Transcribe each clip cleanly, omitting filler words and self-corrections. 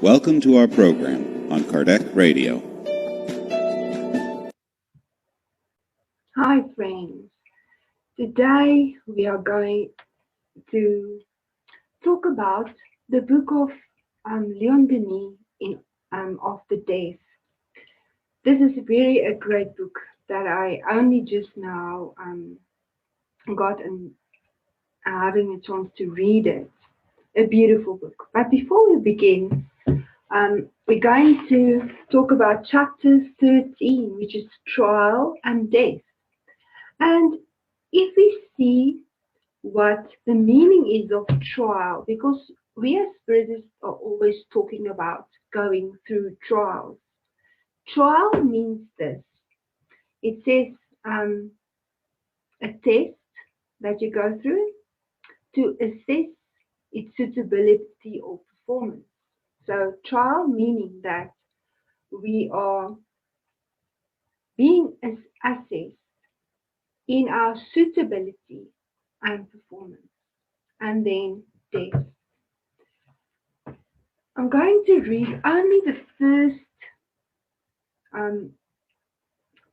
Welcome to our program on Kardec Radio. Hi friends, today we are going to talk about the book of Leon Denis of the Deaf. This is really a great book that I only just now got and having a chance to read it. A beautiful book. But before we begin, we're going to talk about chapter 13, which is trial and death. And if we see what the meaning is of trial, because we as spiritists are always talking about going through trials. Trial means this. It says a test that you go through to assess its suitability or performance. So trial meaning that we are being assessed in our suitability and performance. And then death. I'm going to read only the first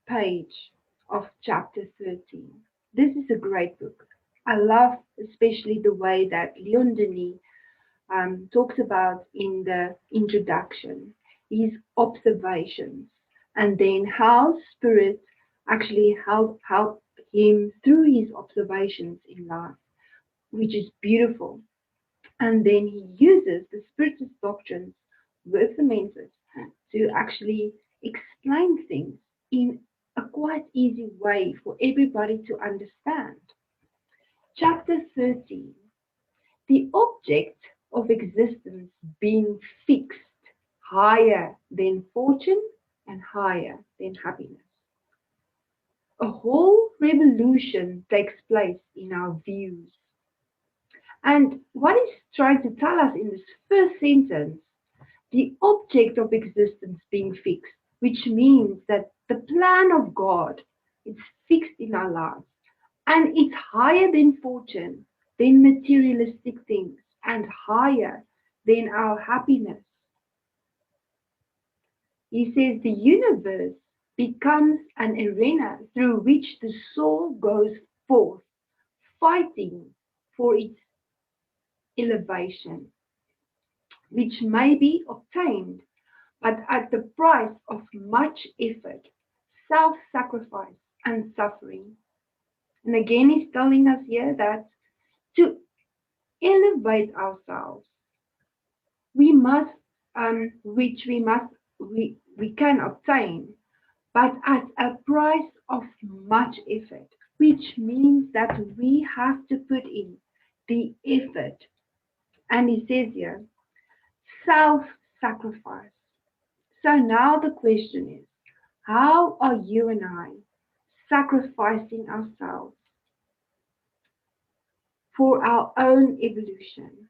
page of chapter 13. This is a great book. I love especially the way that Leon Denis talks about in the introduction, his observations, and then how spirit actually help him through his observations in life, which is beautiful. And then he uses the spiritist doctrines with the mentors to actually explain things in a quite easy way for everybody to understand. Chapter 13. The object of existence being fixed higher than fortune and higher than happiness. A whole revolution takes place in our views. And what he's trying to tell us in this first sentence, the object of existence being fixed, which means that the plan of God is fixed in our lives. And it's higher than fortune, than materialistic things, and higher than our happiness. He says the universe becomes an arena through which the soul goes forth, fighting for its elevation, which may be obtained, but at the price of much effort, self-sacrifice, and suffering. And again, he's telling us here that to elevate ourselves, we must, which we can obtain, but at a price of much effort, which means that we have to put in the effort. And he says here, self-sacrifice. So now the question is, how are you and I sacrificing ourselves for our own evolution?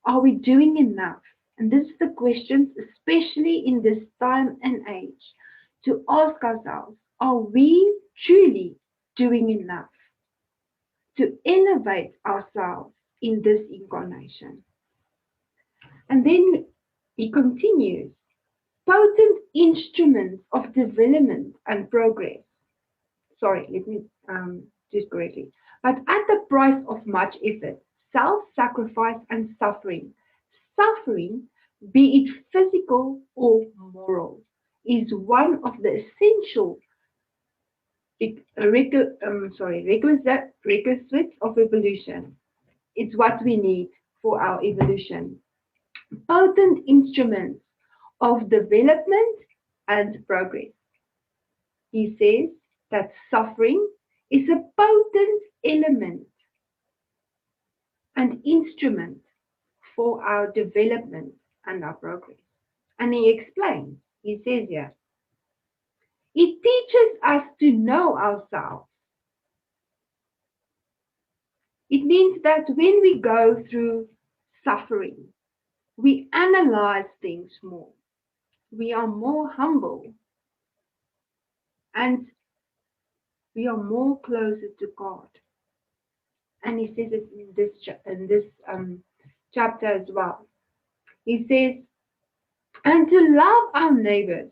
Are we doing enough? And this is the question, especially in this time and age, to ask ourselves, are we truly doing enough to elevate ourselves in this incarnation? And then he continues, potent instruments of development and progress. Sorry, let me do it correctly. But at the price of much effort, self-sacrifice and suffering. Suffering, be it physical or moral, is one of the essential requisites of evolution. It's what we need for our evolution. Potent instruments of development and progress. He says that suffering is a potent element and instrument for our development and our progress. And he explains, he says here, it teaches us to know ourselves. It means that when we go through suffering, we analyze things more. We are more humble and we are more closer to God. And he says it in this chapter as well. He says, And to love our neighbors,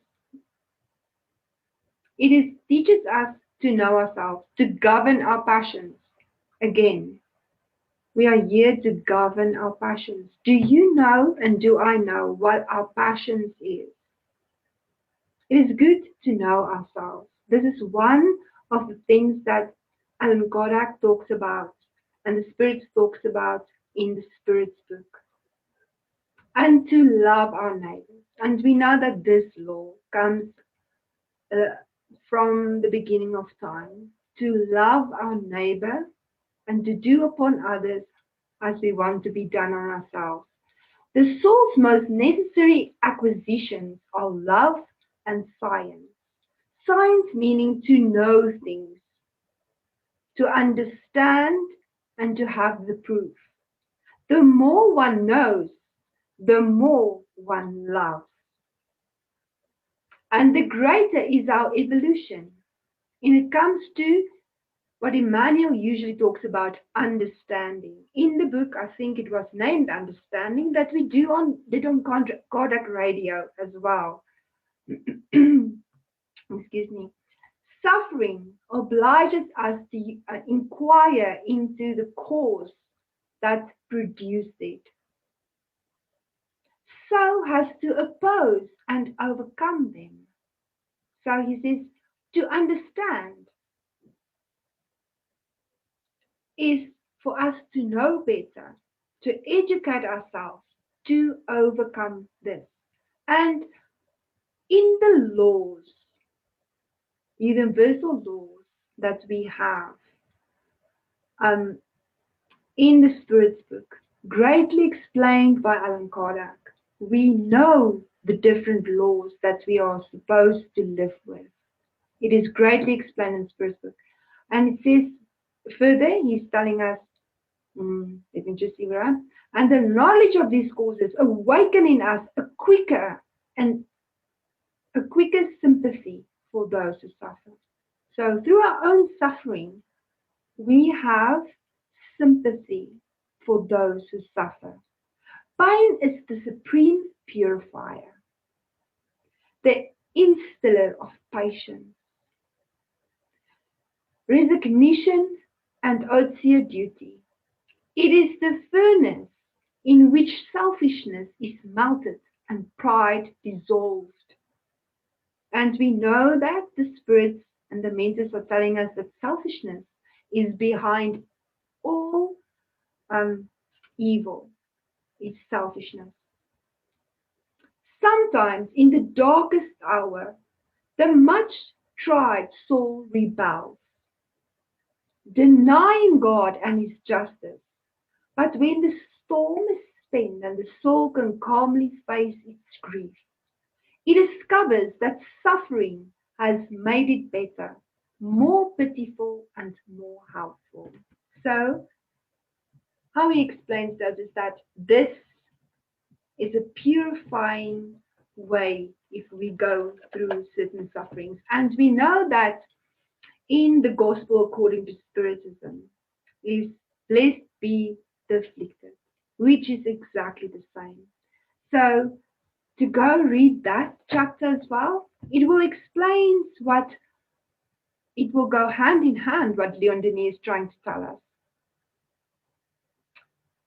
teaches us to know ourselves, to govern our passions. Again, we are here to govern our passions. Do you know and do I know what our passions is? It is good to know ourselves. This is one of the things that Alan Kodak talks about and the Spirit talks about in the Spirit's book. And to love our neighbors. And we know that this law comes uh, from the beginning of time, to love our neighbor and to do upon others as we want to be done on ourselves. The soul's most necessary acquisitions are love and science. Science meaning to know things, to understand, and to have the proof. The more one knows, the more one loves. And the greater is our evolution. And it comes to what Emmanuel usually talks about, understanding. In the book, I think it was named Understanding, that we did on Kodak Radio as well. Excuse me. Suffering obliges us to inquire into the cause that produced it, so as to oppose and overcome them. So he says, to understand is for us to know better, to educate ourselves, to overcome this. And in the laws, universal laws that we have um, in the Spirit's book, greatly explained by Alan Kardec, we know the different laws that we are supposed to live with. It is greatly explained in the Spirit's book. And it says further, he's telling us, let me just see where I am. And the knowledge of these causes awaken in us and a quicker sympathy for those who suffer. So through our own suffering, we have sympathy for those who suffer. Pain is the supreme purifier, the instiller of patience, resignation, and sincere duty. It is the furnace in which selfishness is melted and pride dissolved. And we know that the spirits and the mentors are telling us that selfishness is behind all evil. It's selfishness. Sometimes in the darkest hour, the much tried soul rebels, denying God and his justice. But when the storm is spent and the soul can calmly face its grief, it discovers that suffering has made it better, more pitiful, and more helpful. So, how he explains that is that this is a purifying way if we go through certain sufferings. And we know that in the gospel according to Spiritism is blessed be the afflicted, which is exactly the same. So to go read that chapter as well, it will explain what it will go hand in hand what Leon Denis is trying to tell us.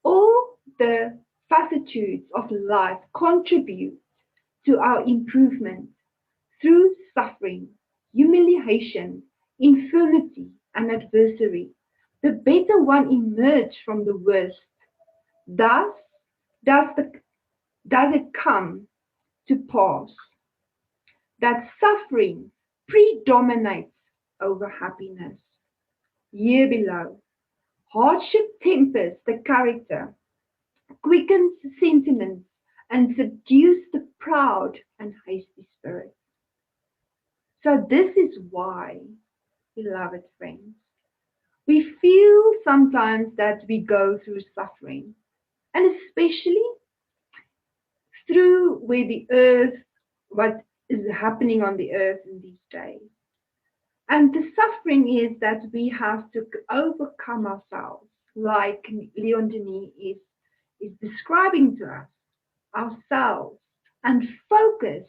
All the facets of life contribute to our improvement through suffering, humiliation, infirmity, and adversity. The better one emerge from the worst. Thus does it come to pass that suffering predominates over happiness. Here below, hardship tempers the character, quickens sentiments, and subdues the proud and hasty spirit. So this is why, beloved friends, we feel sometimes that we go through suffering, and especially through where the earth, what is happening on the earth in these days. And the suffering is that we have to overcome ourselves, like Leon Denis is describing to us, ourselves. and focus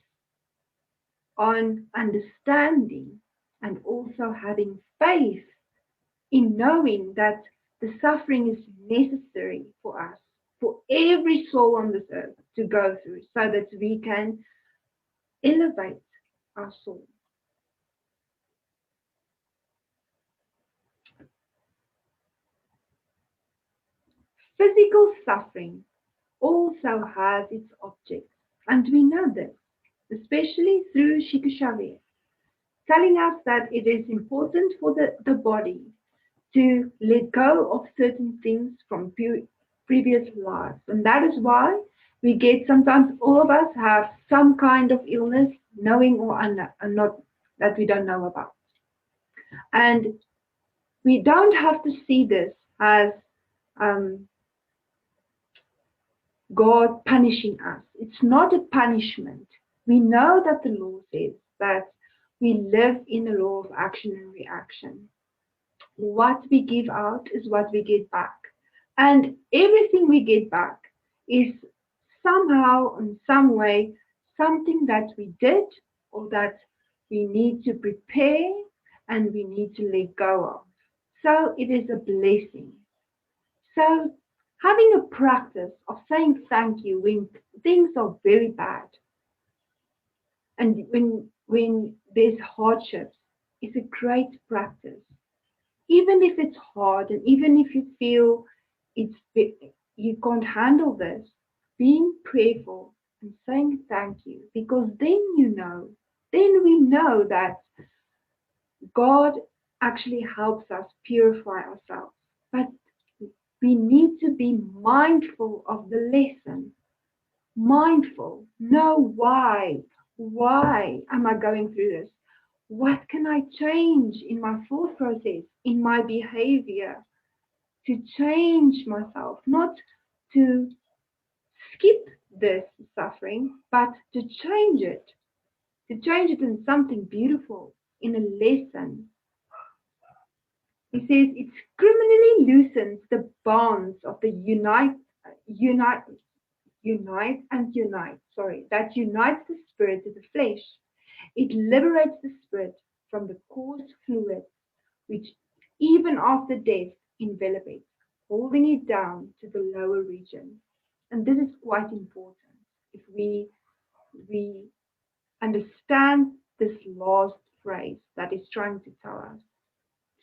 on understanding and also having faith in knowing that the suffering is necessary for us, for every soul on this earth to go through, so that we can elevate our soul. Physical suffering also has its objects, and we know this, especially through Shikshavir, telling us that it is important for the body to let go of certain things from previous lives. And that is why we get, sometimes all of us have some kind of illness, knowing or not, that we don't know about. And we don't have to see this as um, God punishing us. It's not a punishment. We know that the law says that we live in a law of action and reaction. What we give out is what we get back. And everything we get back is somehow, in some way, something that we did or that we need to prepare and we need to let go of. So it is a blessing. So having a practice of saying thank you when things are very bad and when there's hardships is a great practice. Even if it's hard and even if you feel you can't handle this, being prayerful and saying thank you, because then we know that God actually helps us purify ourselves. But we need to be mindful of the lesson. Mindful. Know why. Why am I going through this? What can I change in my thought process, in my behavior to change myself? Not to skip this suffering, but to change it. To change it in something beautiful, in a lesson. He says it criminally loosens the bonds of the that unites the spirit to the flesh. It liberates the spirit from the coarse fluid which even after death envelop it, holding it down to the lower region. And this is quite important. If we understand this last phrase that is trying to tell us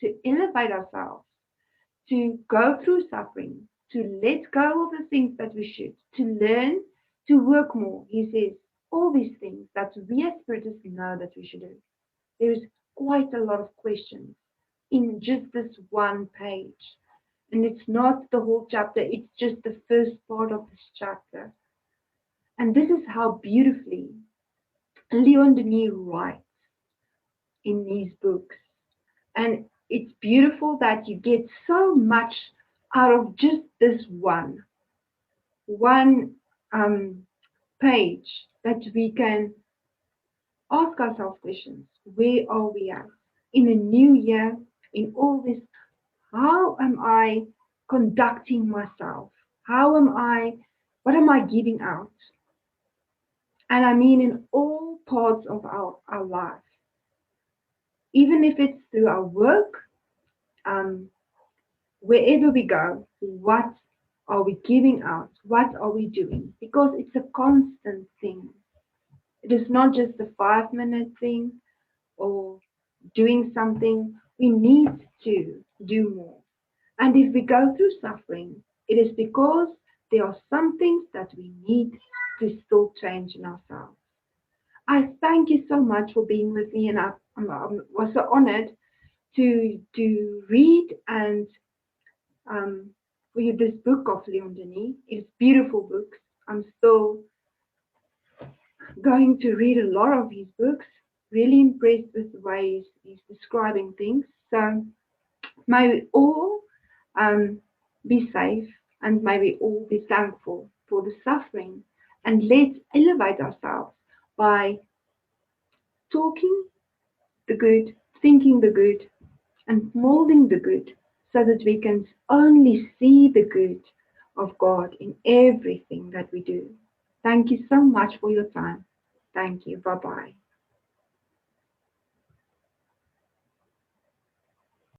to elevate ourselves, to go through suffering, to let go of the things that we should, to learn to work more. He says all these things that we as spiritists know that we should do. There is quite a lot of questions in just this one page. And it's not the whole chapter, it's just the first part of this chapter. And this is how beautifully Leon Denis writes in these books. And it's beautiful that you get so much out of just this one page, that we can ask ourselves questions. Where are we at? In a new year, in all this, how am I conducting myself? What am I giving out? And I mean in all parts of our life. Even if it's through our work, wherever we go, what are we giving out? What are we doing? Because it's a constant thing. It is not just a 5-minute thing or doing something. We need to do more. And if we go through suffering, it is because there are some things that we need to still change in ourselves. I thank you so much for being with me, and I was so honored to read and read this book of Leon Denis. It's beautiful books. I'm still going to read a lot of his books. Really impressed with the way he's describing things. So may we all be safe, and may we all be thankful for the suffering, and let's elevate ourselves by talking the good, thinking the good, and molding the good, so that we can only see the good of God in everything that we do. Thank you so much for your time. Thank you. Bye bye.